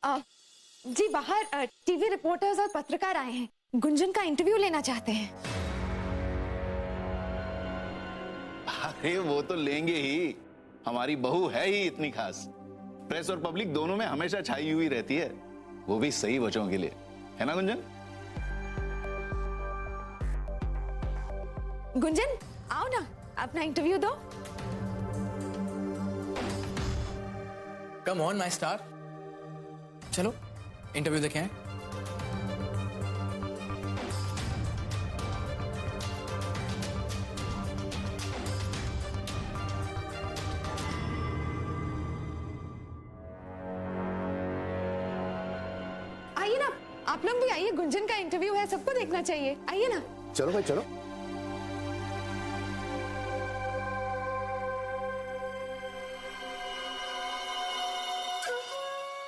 जी बाहर TV reporters और पत्रकार आए हैं, गुंजन का इंटरव्यू लेना चाहते हैं। अरे वो तो लेंगे ही, हमारी बहू है ही इतनी खास। प्रेस और पब्लिक दोनों में हमेशा छाई हुई रहती है, वो भी सही वजहों के लिए, है ना गुंजन? गुंजन आओ ना, अपना इंटरव्यू दो। कम ऑन माय स्टार, चलो इंटरव्यू देखें। आइए ना, आप लोग भी आइए, गुंजन का इंटरव्यू है, सबको देखना चाहिए, आइए ना। चलो भाई चलो।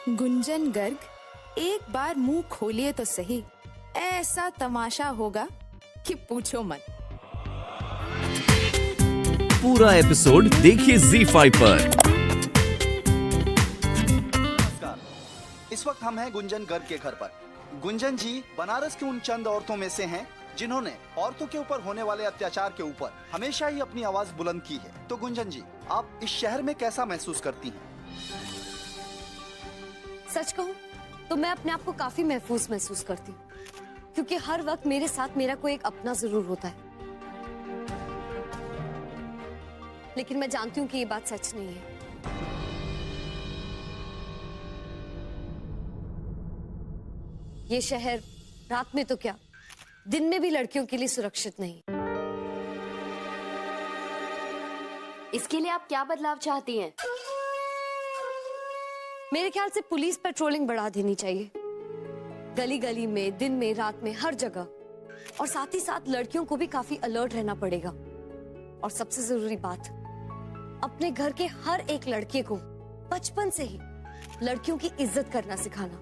गुंजन गर्ग एक बार मुंह खोलिए तो सही, ऐसा तमाशा होगा कि पूछो मत। पूरा एपिसोड देखिए ZEE5 पर। नमस्कार, इस वक्त हम हैं गुंजन गर्ग के घर पर। गुंजन जी बनारस की उन चंद औरतों में से हैं जिन्होंने औरतों के ऊपर होने वाले अत्याचार के ऊपर हमेशा ही अपनी आवाज बुलंद की है। तो गुंजन जी, आप इस शहर में कैसा महसूस करती हैं? सच कहूं तो मैं अपने आप को काफी महसूस करती हूँ, क्योंकि हर वक्त मेरे साथ मेरा कोई एक अपना जरूर होता है। लेकिन मैं जानती हूँ कि ये बात सच नहीं है। ये शहर रात में तो क्या, दिन में भी लड़कियों के लिए सुरक्षित नहीं। इसके लिए आप क्या बदलाव चाहती हैं? मेरे ख्याल से पुलिस पेट्रोलिंग बढ़ा देनी चाहिए, गली गली में, दिन में, रात में, हर जगह। और साथ ही साथ लड़कियों को भी काफी अलर्ट रहना पड़ेगा। और सबसे जरूरी बात, अपने घर के हर एक लड़के को बचपन से ही लड़कियों की इज्जत करना सिखाना,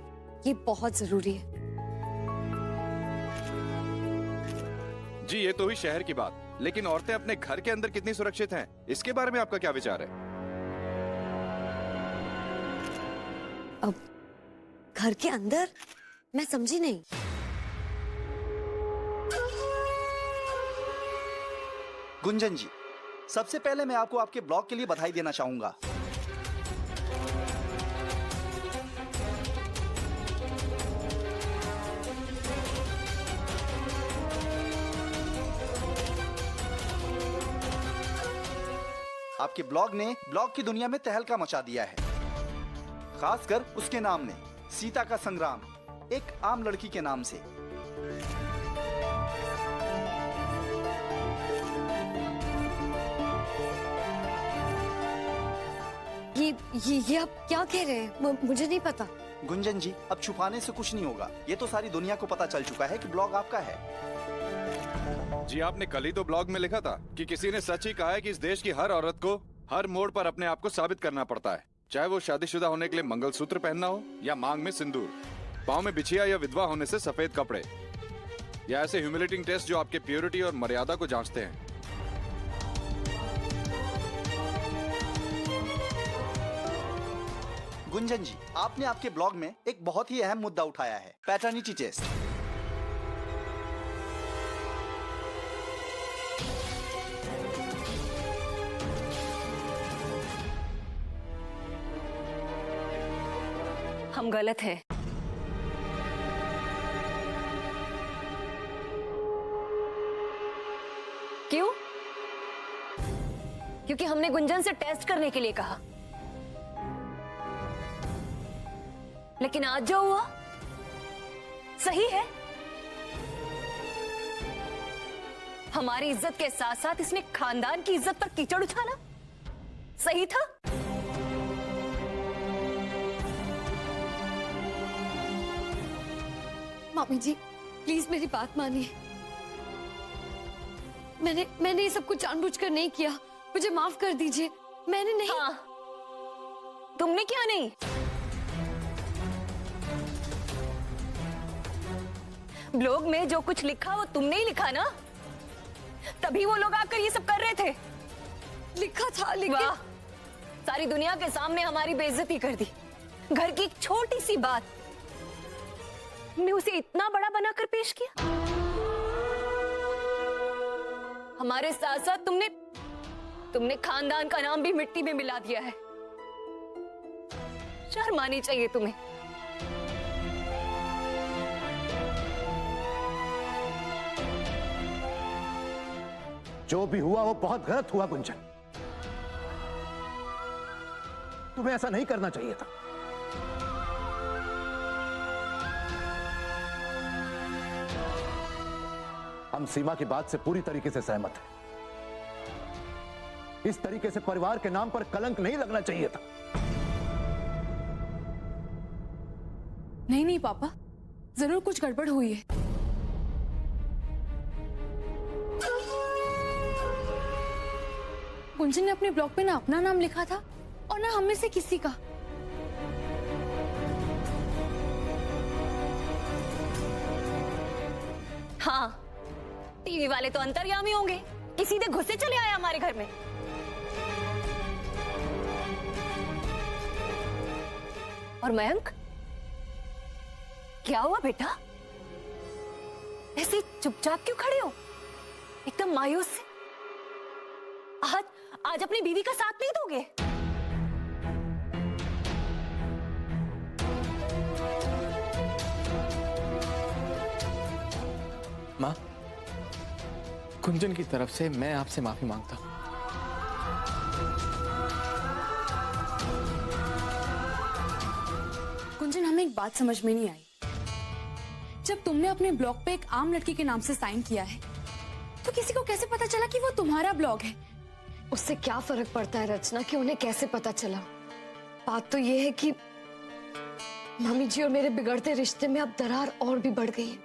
ये बहुत जरूरी है। जी ये तो हुई शहर की बात, लेकिन औरतें अपने घर के अंदर कितनी सुरक्षित हैं, इसके बारे में आपका क्या विचार है? अब घर के अंदर मैं समझी नहीं। गुंजन जी, सबसे पहले मैं आपको आपके ब्लॉग के लिए बधाई देना चाहूंगा। आपके ब्लॉग ने ब्लॉग की दुनिया में तहलका मचा दिया है, खासकर उसके नाम ने, सीता का संग्राम, एक आम लड़की के नाम से। ये आप क्या कह रहे हैं? मुझे नहीं पता। गुंजन जी, अब छुपाने से कुछ नहीं होगा, ये तो सारी दुनिया को पता चल चुका है कि ब्लॉग आपका है। जी आपने कल ही तो ब्लॉग में लिखा था कि किसी ने सच ही कहा है कि इस देश की हर औरत को हर मोड़ पर अपने आप को साबित करना पड़ता है, चाहे वो शादीशुदा होने के लिए मंगलसूत्र पहनना हो, या मांग में सिंदूर, पाँव में बिछिया, या विधवा होने से सफेद कपड़े, या ऐसे ह्यूमिलेटिंग टेस्ट जो आपके प्योरिटी और मर्यादा को जांचते हैं। गुंजन जी, आपने आपके ब्लॉग में एक बहुत ही अहम मुद्दा उठाया है, पैटर्निटी टेस्ट। हम गलत हैं। क्यों? क्योंकि हमने गुंजन से टेस्ट करने के लिए कहा। लेकिन आज जो हुआ सही है। हमारी इज्जत के साथ साथ इसने खानदान की इज्जत पर कीचड़ उछाला, सही था। मामी जी, प्लीज मेरी बात मानिए। मैंने ये सब कुछ जानबूझकर नहीं किया, मुझे माफ कर दीजिए। मैंने नहीं। हाँ, तुमने क्या नहीं? ब्लॉग में जो कुछ लिखा वो तुमने ही लिखा ना, तभी वो लोग आकर ये सब कर रहे थे। लिखा था, लेकिन वाह, सारी दुनिया के सामने हमारी बेइज्जती कर दी। घर की एक छोटी सी बात में उसे इतना बड़ा बनाकर पेश किया। हमारे साथ साथ तुमने खानदान का नाम भी मिट्टी में मिला दिया है। शर्म आनी चाहिए तुम्हें। जो भी हुआ वो बहुत गलत हुआ गुंजन। तुम्हें ऐसा नहीं करना चाहिए था। हम सीमा की बात से पूरी तरीके से सहमत हैं। इस तरीके से परिवार के नाम पर कलंक नहीं लगना चाहिए था। नहीं नहीं पापा, जरूर कुछ गड़बड़ हुई है। गुंजन ने अपने ब्लॉग पे ना अपना नाम लिखा था और ना हम में से किसी का। हाँ, टीवी वाले तो अंतर्यामी होंगे कि सीधे घुसे चले आए हमारे घर में। और मयंक, क्या हुआ बेटा? ऐसे चुपचाप क्यों खड़े हो, एकदम मायूस से? आज अपनी बीवी का साथ नहीं दोगे? माँ, गुंजन की तरफ से मैं आपसे माफी मांगता हूं। गुंजन, हमें एक बात समझ में नहीं आई। जब तुमने अपने ब्लॉग पे एक आम लड़की के नाम से साइन किया है, तो किसी को कैसे पता चला कि वो तुम्हारा ब्लॉग है? उससे क्या फर्क पड़ता है रचना कि उन्हें कैसे पता चला? बात तो ये है कि मम्मी जी और मेरे बिगड़ते रिश्ते में अब दरार और भी बढ़ गई है।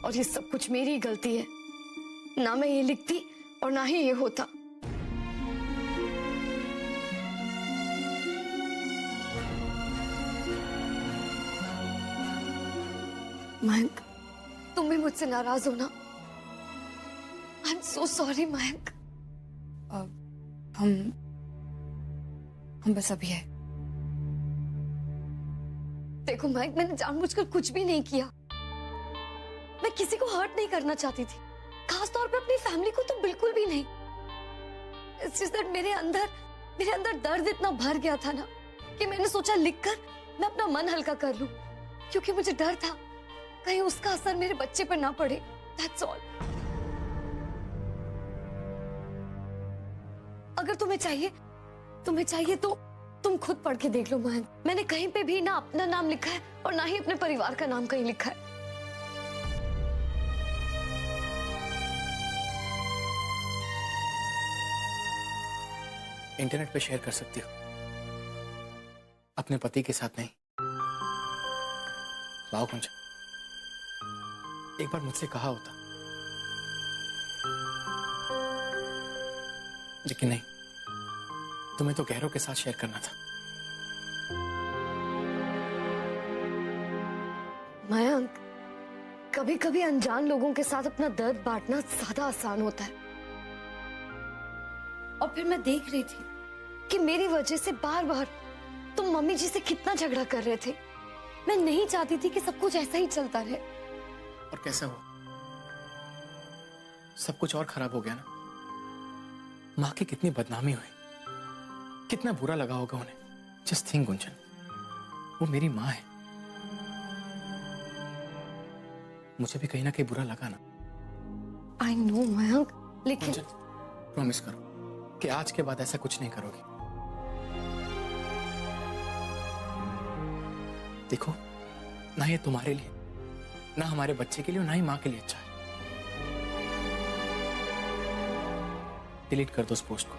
और ये सब कुछ मेरी ही गलती है। ना मैं ये लिखती और ना ही ये होता। मयंक, तुम भी मुझसे नाराज हो ना? I am so sorry Mayank. हम बस अभी है। देखो मयंक, मैंने जानबूझकर कुछ भी नहीं किया। मैं किसी को हर्ट नहीं करना चाहती थी, खास तौर पे अपनी फैमिली को तो बिल्कुल भी नहीं। It's just that मेरे अंदर दर्द इतना भर गया था ना कि मैंने सोचा लिखकर मैं अपना मन हल्का कर लूं, क्योंकि मुझे डर था कहीं उसका असर मेरे बच्चे पर ना पड़े। That's all। अगर तुम्हें चाहिए तो तुम खुद पढ़ के देख लो मयंक। मैंने कहीं पे भी ना अपना नाम लिखा है और ना ही अपने परिवार का नाम कहीं लिखा है। इंटरनेट पे शेयर कर सकती हो, अपने पति के साथ नहीं। वाह गुंजन, एक बार मुझसे कहा होता, लेकिन नहीं, तुम्हें तो गहरों के साथ शेयर करना था। मयंक, कभी कभी अनजान लोगों के साथ अपना दर्द बांटना ज्यादा आसान होता है। और फिर मैं देख रही थी कि मेरी वजह से बार बार तुम मम्मी जी से कितना झगड़ा कर रहे थे। मैं नहीं चाहती थी कि सब कुछ ऐसा ही चलता रहे। और कैसा हुआ? सब कुछ और खराब हो गया ना। माँ की कितनी बदनामी हुई, कितना बुरा लगा होगा उन्हें। जस्ट थिंक गुंजन, वो मेरी माँ है। मुझे भी कहीं ना कहीं बुरा लगा ना। आई नो मयंक, लेकिन प्रॉमिस करो कि आज के बाद ऐसा कुछ नहीं करोगी। देखो, ना ये तुम्हारे लिए, ना हमारे बच्चे के लिए, ना ही माँ के लिए अच्छा है। डिलीट कर दो उस पोस्ट को।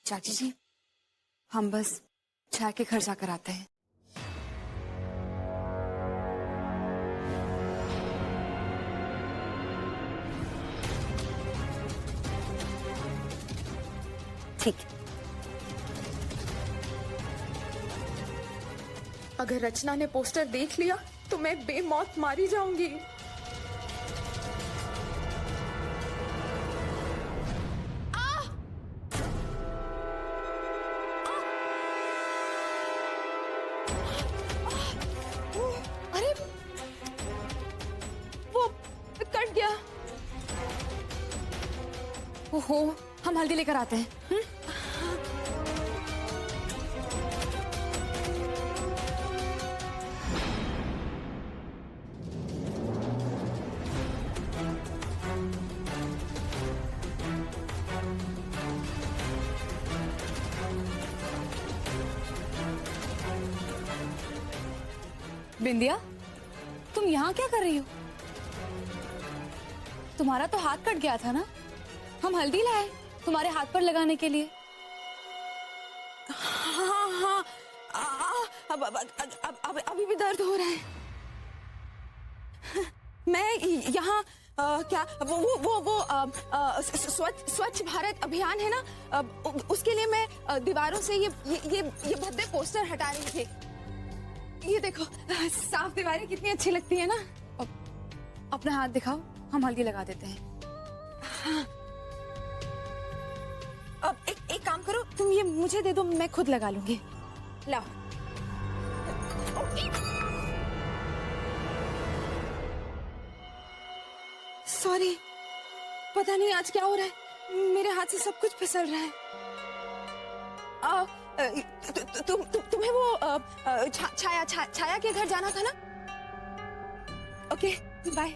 चाची जी, हम बस चाय के घर जाकर आते हैं। ठीक। अगर रचना ने पोस्टर देख लिया तो मैं बेमौत मारी जाऊंगी। अरे वो कट गया। ओहो, हम हल्दी लेकर आते हैं। बिंदिया, तुम यहाँ क्या कर रही हो? तुम्हारा तो हाथ कट गया था ना? हम हल्दी लाए तुम्हारे हाथ पर लगाने के लिए। हाँ हाँ, अब अभी भी दर्द हो रहा है। मैं यहाँ क्या वो स्वच्छ भारत अभियान है ना, उसके लिए मैं दीवारों से ये भद्दे पोस्टर हटा रही थी। ये देखो, साफ दीवारें कितनी अच्छी लगती है ना। अपना हाथ दिखाओ, हम हल्दी लगा देते हैं। हाँ। अब एक काम करो, तुम ये मुझे दे दो, मैं खुद लगा लूंगी। लाओ। सॉरी, पता नहीं आज क्या हो रहा है, मेरे हाथ से सब कुछ फिसल रहा है। तुम्हें वो छाया के घर जाना था ना? Okay, bye.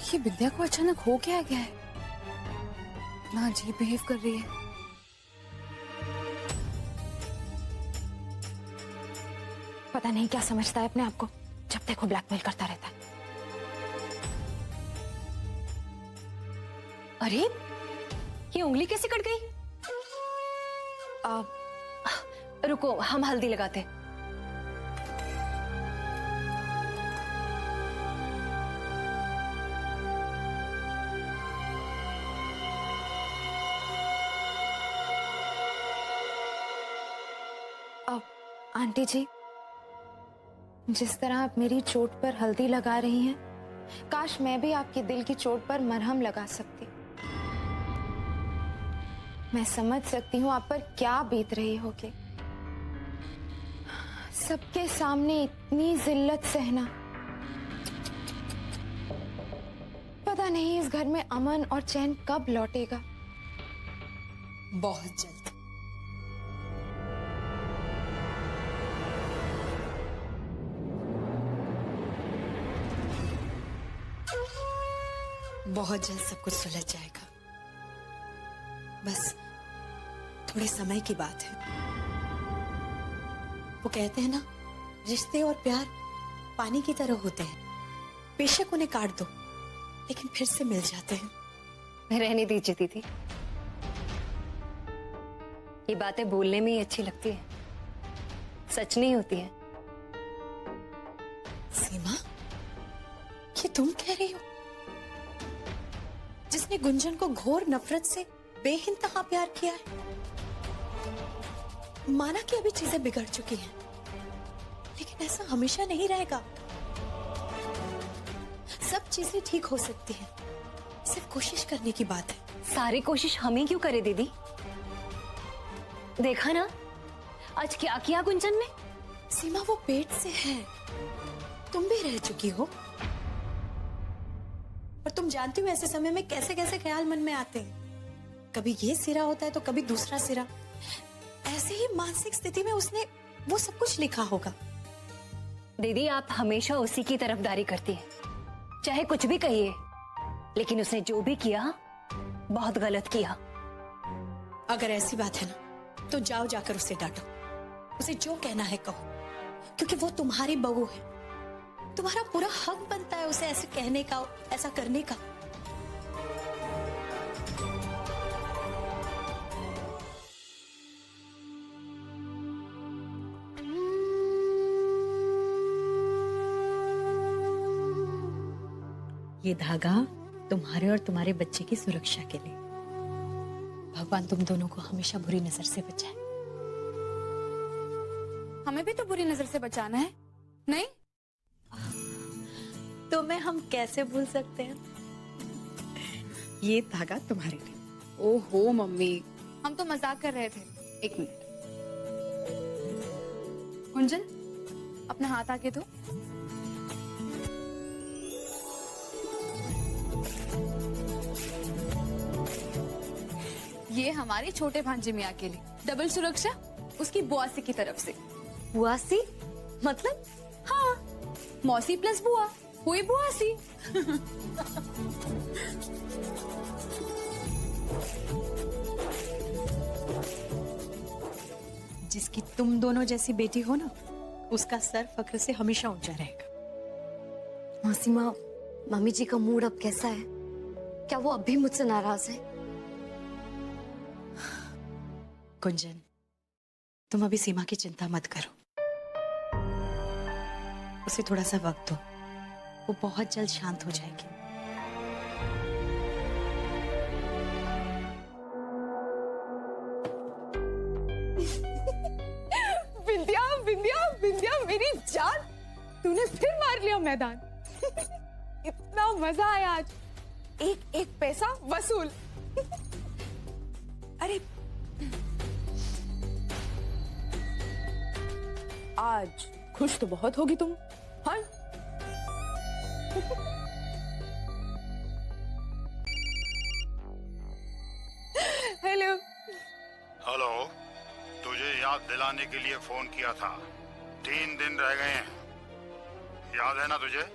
ये विद्या को अचानक हो क्या गया है? इतना अजीब बिहेव कर रही है। पता नहीं क्या समझता है अपने आप को, जब देखो ब्लैकमेल करता रहता है। अरे, ये उंगली कैसे कट गई? रुको, हम हल्दी लगाते। आंटी जी, जिस तरह आप मेरी चोट पर हल्दी लगा रही हैं, काश मैं भी आपके दिल की चोट पर मरहम लगा सकती। मैं समझ सकती हूँ आप पर क्या बीत रही होगी। सबके सामने इतनी जिल्लत सहना। पता नहीं इस घर में अमन और चैन कब लौटेगा। बहुत जल्द। बहुत जल्द सब कुछ सुलझ जाएगा। बस थोड़े समय की बात है। वो कहते हैं ना, रिश्ते और प्यार पानी की तरह होते हैं, बेशक उन्हें काट दो लेकिन फिर से मिल जाते हैं। रहने दीजिए दीदी, ये बातें बोलने में ही अच्छी लगती है, सच नहीं होती है। सीमा, ये तुम कह रही हो? जिसने गुंजन को घोर नफरत से बेइंतहा प्यार किया है। माना कि अभी चीजें बिगड़ चुकी हैं, लेकिन ऐसा हमेशा नहीं रहेगा। सब चीजें ठीक हो सकती हैं, सिर्फ कोशिश करने की बात है। सारी कोशिश हमें क्यों करे दीदी? देखा ना आज क्या किया गुंजन ने। सीमा, वो पेट से है, तुम भी रह चुकी हो। और तुम जानती हो ऐसे समय में कैसे कैसे ख्याल मन में आते हैं। कभी ये सिरा होता है तो कभी दूसरा सिरा। ऐसे ही मानसिक स्थिति में उसने वो सब कुछ लिखा होगा। दीदी, आप हमेशा उसी की तरफदारी करती हैं, चाहे कुछ भी कहिए, लेकिन उसने जो भी किया बहुत गलत किया। अगर ऐसी बात है ना, तो जाओ जाकर उसे डांटो, उसे जो कहना है कहो, क्योंकि वो तुम्हारी बहू है। तुम्हारा पूरा हक बनता है उसे ऐसे कहने का, ऐसा करने का। ये धागा तुम्हारे और तुम्हारे बच्चे की सुरक्षा के लिए। भगवान तुम दोनों को हमेशा बुरी नजर से बचाए। हमें भी तो बुरी नजर से बचाना है, नहीं? तो मैं हम कैसे भूल सकते हैं? ये धागा तुम्हारे लिए। ओहो मम्मी, हम तो मजाक कर रहे थे। एक मिनट गुंजन, अपना हाथ आगे दो। ये हमारे छोटे भांजे मियाँ के लिए डबल सुरक्षा, उसकी बुआसी की तरफ से। बुआसी मतलब? हाँ, मौसी प्लस बुआ हुई बुआसी। जिसकी तुम दोनों जैसी बेटी हो ना, उसका सर फक्र से हमेशा ऊंचा रहेगा। मौसी माँ, मम्मी जी का मूड अब कैसा है? क्या वो अब भी मुझसे नाराज है? गुंजन, तुम अभी सीमा की चिंता मत करो। उसे थोड़ा सा वक्त दो, वो बहुत जल्द शांत हो जाएगी। विंध्या विंध्या विंध्या मेरी जान, तूने फिर मार लिया मैदान। इतना मजा आया आज, एक एक पैसा वसूल। अरे आज खुश तो बहुत होगी तुम, हाँ? हेलो। हेलो, तुझे याद दिलाने के लिए फोन किया था। 3 दिन रह गए हैं, याद है ना तुझे?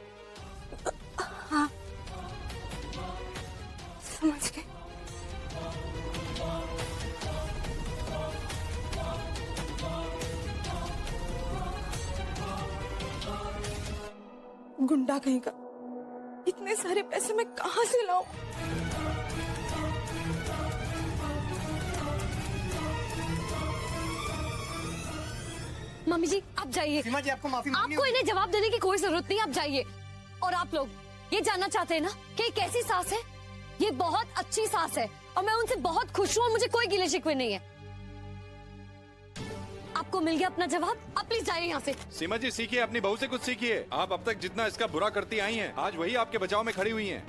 हाँ, समझ गए। गुंडा कहीं का, इतने सारे पैसे मैं कहां से लाऊं? मम्मी जी आप जाइए। सीमा जी, आपको माफी आपको इन्हें जवाब देने की कोई जरूरत नहीं, आप जाइए। और आप लोग ये जानना चाहते हैं ना कि ये कैसी सास है? ये बहुत अच्छी सास है और मैं उनसे बहुत खुश हूँ और मुझे कोई गिले शिकवे नहीं है। आपको मिल गया अपना जवाब, आप प्लीज जाइए यहाँ से। सीमा जी सीखिए, अपनी बहू से कुछ सीखिए। आप अब तक जितना इसका बुरा करती आई हैं, आज वही आपके बचाव में खड़ी हुई हैं।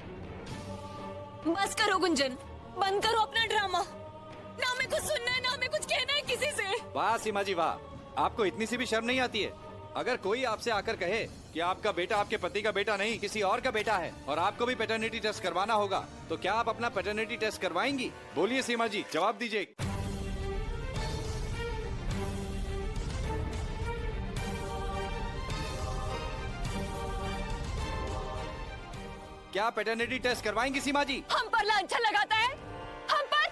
बस करो गुंजन, बंद करो अपना ड्रामा। ना हमें कुछ सुनना है, ना हमें कुछ कहना है किसी से। वाह सीमा जी वाह, आपको इतनी सी भी शर्म नहीं आती है? अगर कोई आपसे आकर कहे कि आपका बेटा आपके पति का बेटा नहीं किसी और का बेटा है और आपको भी पैटर्निटी टेस्ट करवाना होगा, तो क्या आप अपना पैटर्निटी टेस्ट करवाएंगी? बोलिए सीमा जी, जवाब दीजिए। क्या पैटर्निटी टेस्ट करवाएंगी सीमा जी? हम पर लांछन लगाता है, हम पर।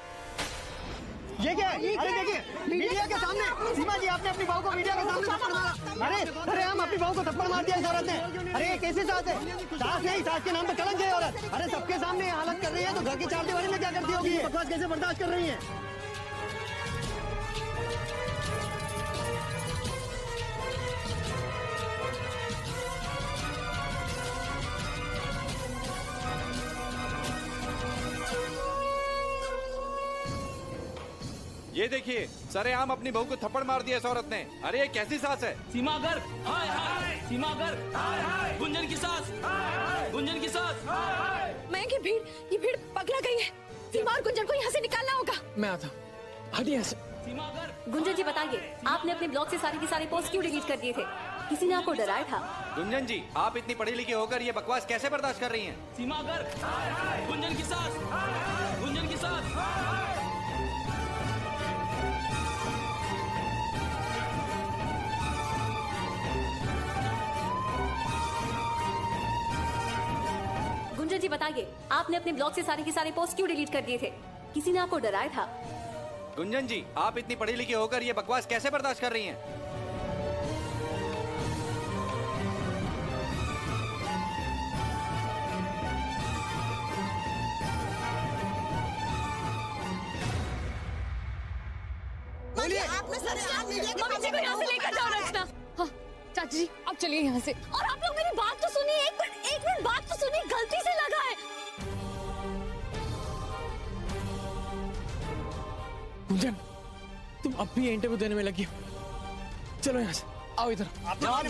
ये क्या है? अरे देखिए, मीडिया के सामने सीमा जी आपने अपनी बहू को मीडिया के सामने थप्पड़ मारा। अरे हम अपनी बहू को थप्पड़ मार दिया इस औरत ने। अरे ये कैसी सास है? सास नहीं, सास के नाम पे कलंक है औरत। अरे सबके सामने ये हालत कर रही है तो घर की चार दीवारी में क्या करती होगी? बकवास कैसे बर्दाश्त कर रही है? ये देखिए, सरेआम अपनी बहू को थप्पड़ मार दिया इस औरत ने। अरे ये कैसी सास है? सीमा गर्ग, हाय हाय, सीमा गर्ग, हाय हाय, गुंजन की सास, हाय, गुंजन की सास, हाय। मैं ये भीड़ पगला गई है। सीमा और गुंजन को यहाँ से निकालना होगा। मैं आता हूँ, हटिए ऐसे। सीमा गर्ग। गुंजन जी बताइए, आपने अपने ब्लॉग से सारी की सारी पोस्ट क्यों डिलीट कर दिए थे? किसी ने आपको डराया था? गुंजन जी, आप इतनी पढ़ी लिखी होकर ये बकवास कैसे बर्दाश्त कर रही हैं? सीमा गर्ग, हाय हाय, गुंजन की सास, हाय, गुंजन की सास, हाय। गुंजन जी बताइए, आपने अपने ब्लॉग से सारी की सारी पोस्ट क्यों डिलीट कर दिए थे? किसी ने आपको डराया था? गुंजन जी, आप इतनी पढ़ी लिखी होकर ये बकवास कैसे बर्दाश्त कर रही हैं? मम्मी जी को यहाँ से लेकर जाओ रचना। हाँ, चाची जी आप चलिए यहाँ से। और आप लोग मेरी बात तो सुनिए, एक मिनट बात तो सुनिए, गलती से लगा है। गुंजन, तुम अब भी इंटरव्यू देने में लगी हो। चलो यहाँ से, आओ इधर। जवाब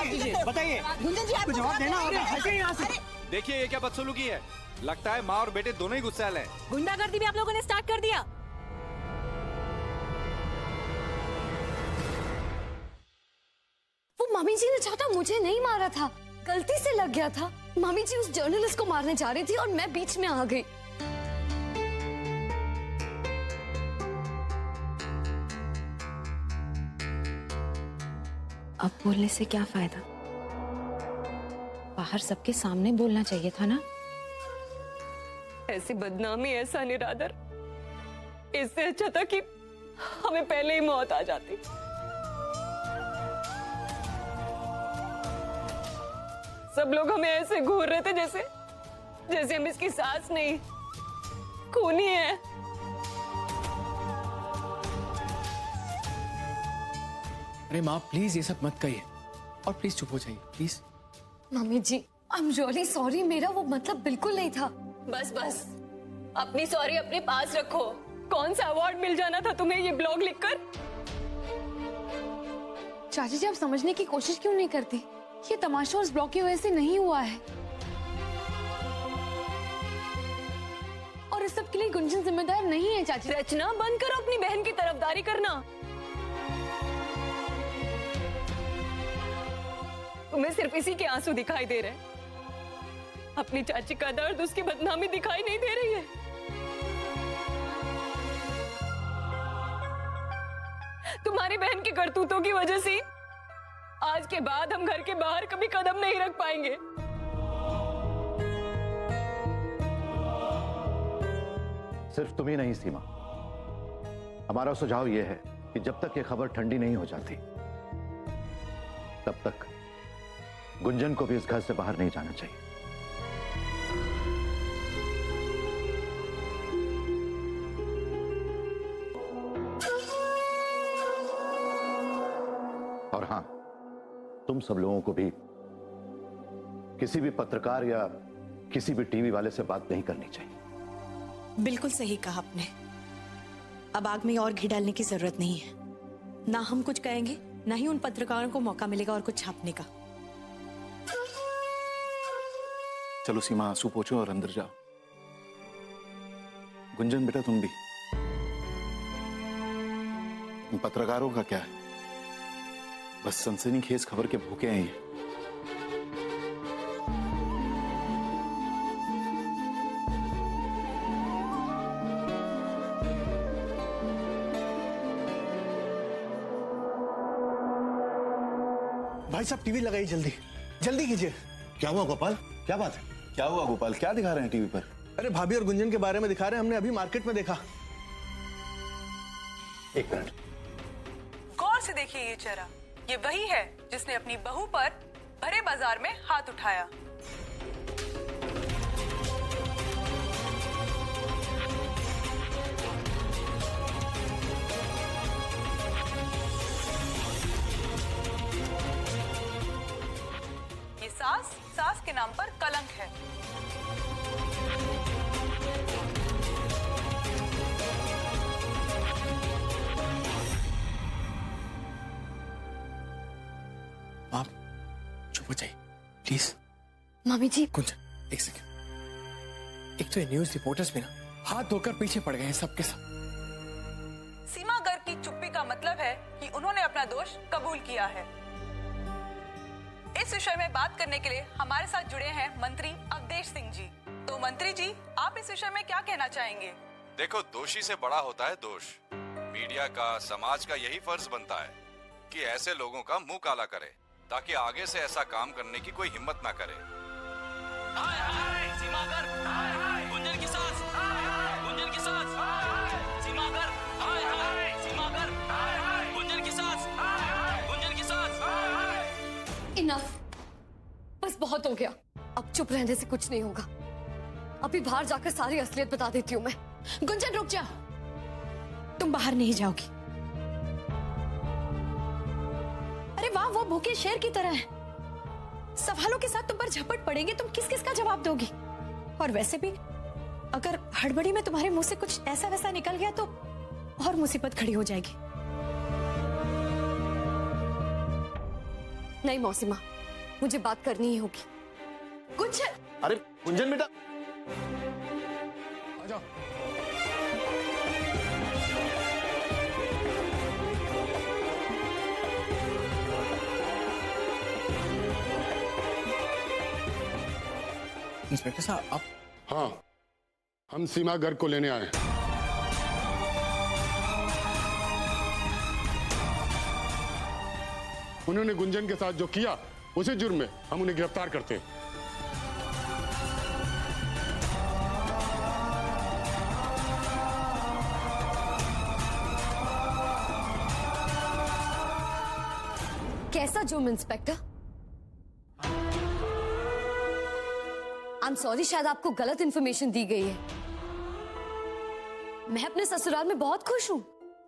दीजिए, बताइए। गुंजन जी, आपको जवाब देना होगा। हटिए यहाँ से। देखिए ये क्या बदसलूकी है। लगता है माँ और बेटे दोनों ही गुस्सैल हैं। गुंडागर्दी भी आप लोगों ने स्टार्ट कर दिया। वो मम्मी जी ने चाहता मुझे नहीं मारा था, गलती से लग गया था। मम्मी जी उस जर्नलिस्ट को मारने जा रही थी और मैं बीच में आ गई। अब बोलने से क्या फायदा? बाहर सबके सामने बोलना चाहिए था ना। ऐसी बदनामी, ऐसा निरादर, इससे अच्छा था कि हमें पहले ही मौत आ जाती। सब लोग हमें ऐसे घूर रहे थे जैसे हम इसकी सास नहीं, खूनी है। अरे माँ प्लीज ये सब मत कहिए, और प्लीज चुप हो जाइए please. Mummy ji, I am really sorry, मेरा वो मतलब बिल्कुल नहीं था। बस बस, अपनी सॉरी अपने पास रखो। कौन सा अवार्ड मिल जाना था तुम्हें ये ब्लॉग लिखकर? चाची जी, आप समझने की कोशिश क्यों नहीं करती? ये तमाशा उस ब्लॉग की वजह से नहीं हुआ है, और इस सब के लिए गुंजन जिम्मेदार नहीं है। चाची, रचना बंद करो अपनी बहन की तरफदारी करना। तुम्हें सिर्फ इसी के आंसू दिखाई दे रहे हैं, अपनी चाची का दर्द, उसकी बदनामी दिखाई नहीं दे रही है। तुम्हारी बहन की करतूतों की वजह से आज के बाद हम घर के बाहर कभी कदम नहीं रख पाएंगे। सिर्फ तुम ही नहीं सीमा, हमारा सुझाव यह है कि जब तक ये खबर ठंडी नहीं हो जाती तब तक गुंजन को भी इस घर से बाहर नहीं जाना चाहिए। और हां, तुम सब लोगों को भी किसी भी पत्रकार या किसी भी टीवी वाले से बात नहीं करनी चाहिए। बिल्कुल सही कहा आपने। अब आग में और घी डालने की जरूरत नहीं है। ना हम कुछ कहेंगे, ना ही उन पत्रकारों को मौका मिलेगा और कुछ छापने का। चलो सीमा, आंसू पोछो और अंदर जाओ। गुंजन बेटा, तुम भी। इन पत्रकारों का क्या है, बस सनसनीखेज खबर के भूखे हैं ये। भाई साहब टीवी लगाइए, जल्दी जल्दी कीजिए। क्या हुआ गोपाल, क्या बात है? क्या हुआ गोपाल, क्या दिखा रहे हैं टीवी पर? अरे भाभी और गुंजन के बारे में दिखा रहे हैं, हमने अभी मार्केट में देखा। एक मिनट, गौर से देखिए ये चेहरा, ये वही है जिसने अपनी बहू पर भरे बाजार में हाथ उठाया। ये सास के नाम पर कलंक है। आप चुप हो जाइए प्लीज। मम्मी जी। गुंजन एक सेकंड, एक तो ये न्यूज रिपोर्टर्स भी ना हाथ धोकर पीछे पड़ गए हैं सबके सब। सीमा गर्ग की चुप्पी का मतलब है कि उन्होंने अपना दोष कबूल किया है। इस विषय में बात करने के लिए हमारे साथ जुड़े हैं मंत्री अवधेश सिंह जी। तो मंत्री जी, आप इस विषय में क्या कहना चाहेंगे? देखो, दोषी से बड़ा होता है दोष। मीडिया का, समाज का यही फर्ज बनता है कि ऐसे लोगों का मुंह काला करे, ताकि आगे से ऐसा काम करने की कोई हिम्मत ना करे। हाय हाय सीमा गर्ग, हाय हाय गुंजन की सास, गुंजन की सास, सीमा गर्ग, हाय हाय सीमा गर्ग, हाय हाय गुंजन की सास, गुंजन की सास। इनफ, बस बहुत हो गया। अब चुप रहने से कुछ नहीं होगा। अभी बाहर जाकर सारी असलियत बता देती हूँ मैं। गुंजन रुक जा, तुम बाहर नहीं जाओगी। अरे वाह, वो भूखे शेर की तरह है। सवालों के साथ तुम पर झपट पड़ेंगे, तुम किस किस का जवाब दोगी? और वैसे भी अगर हड़बड़ी में तुम्हारे मुंह से कुछ ऐसा वैसा निकल गया तो और मुसीबत खड़ी हो जाएगी। नहीं मौसिमा, मुझे बात करनी ही होगी। कुछ अरे गुंजन बेटा, आ जाओ। इंस्पेक्टर साहब आप? हाँ, हम सीमा गर्ग को लेने आए हैं। उन्होंने गुंजन के साथ जो किया उसी जुर्म में हम उन्हें गिरफ्तार करते हैं। कैसा जुर्म इंस्पेक्टर? आई एम सॉरी, शायद आपको गलत इंफॉर्मेशन दी गई है। मैं अपने ससुराल में बहुत खुश हूं।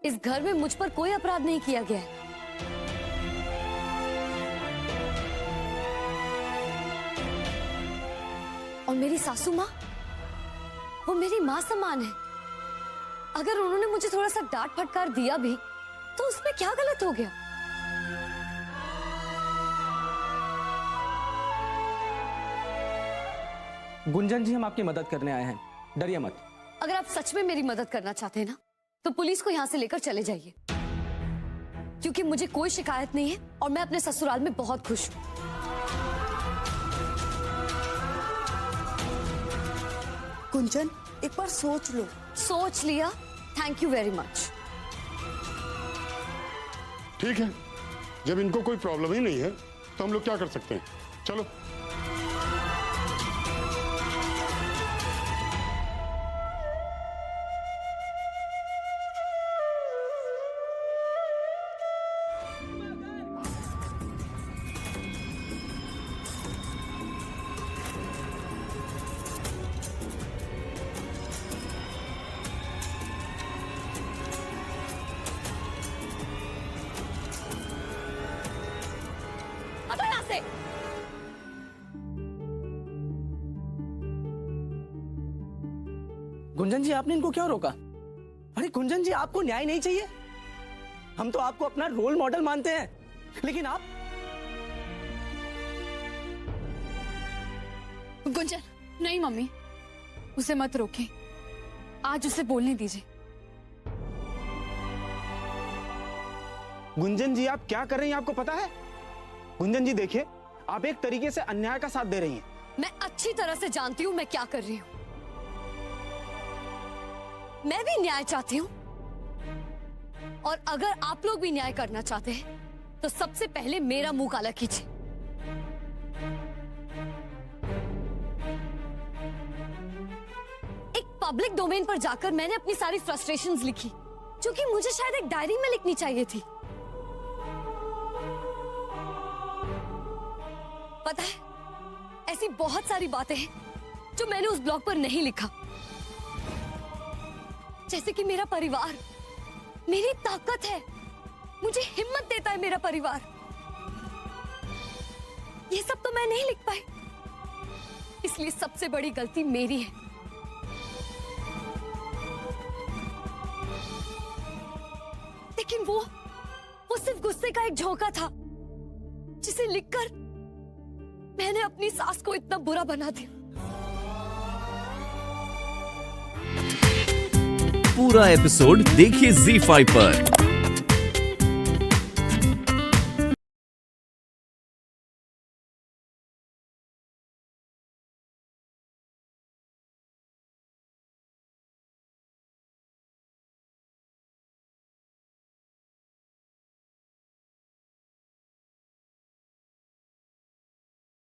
इस घर में मुझ पर कोई अपराध नहीं किया गया है। और मेरी सासू माँ, वो मेरी माँ समान है। अगर उन्होंने मुझे थोड़ा सा डांट फटकार दिया भी तो उसमें क्या गलत हो गया? गुंजन जी, हम आपकी मदद करने आए हैं, डरिए मत। अगर आप सच में मेरी मदद करना चाहते हैं ना, तो पुलिस को यहाँ से लेकर चले जाइए, क्योंकि मुझे कोई शिकायत नहीं है और मैं अपने ससुराल में बहुत खुश हूँ। गुंजन, एक बार सोच लो। सोच लिया, थैंक यू वेरी मच। ठीक है, जब इनको कोई प्रॉब्लम ही नहीं है तो हम लोग क्या कर सकते हैं? चलो। हटो यहाँ से। गुंजन जी, आपने इनको क्यों रोका? अरे गुंजन जी, आपको न्याय नहीं चाहिए? हम तो आपको अपना रोल मॉडल मानते हैं, लेकिन आप? गुंजन, नहीं मम्मी, उसे मत रोकें। आज उसे बोलने दीजिए। गुंजन जी, आप क्या कर रही हैं आपको पता है? गुंजन जी देखिए, आप एक तरीके से अन्याय का साथ दे रही हैं। मैं अच्छी तरह से जानती हूँ मैं क्या कर रही हूँ। मैं भी न्याय चाहती हूँ, और अगर आप लोग भी न्याय करना चाहते हैं तो सबसे पहले मेरा मुंह काला कीजिए। एक पब्लिक डोमेन पर जाकर मैंने अपनी सारी फ्रस्ट्रेशंस लिखी, जो कि मुझे शायद एक डायरी में लिखनी चाहिए थी। पता है, ऐसी बहुत सारी बातें हैं जो मैंने उस ब्लॉग पर नहीं लिखा, जैसे कि मेरा परिवार मेरी ताकत है, मुझे हिम्मत देता है मेरा परिवार। ये सब तो मैं नहीं लिख पाई, इसलिए सबसे बड़ी गलती मेरी है। लेकिन वो सिर्फ गुस्से का एक झोंका था, जिसे लिखकर मैंने अपनी सास को इतना बुरा बना दिया। पूरा एपिसोड देखिए ZEE5 पर।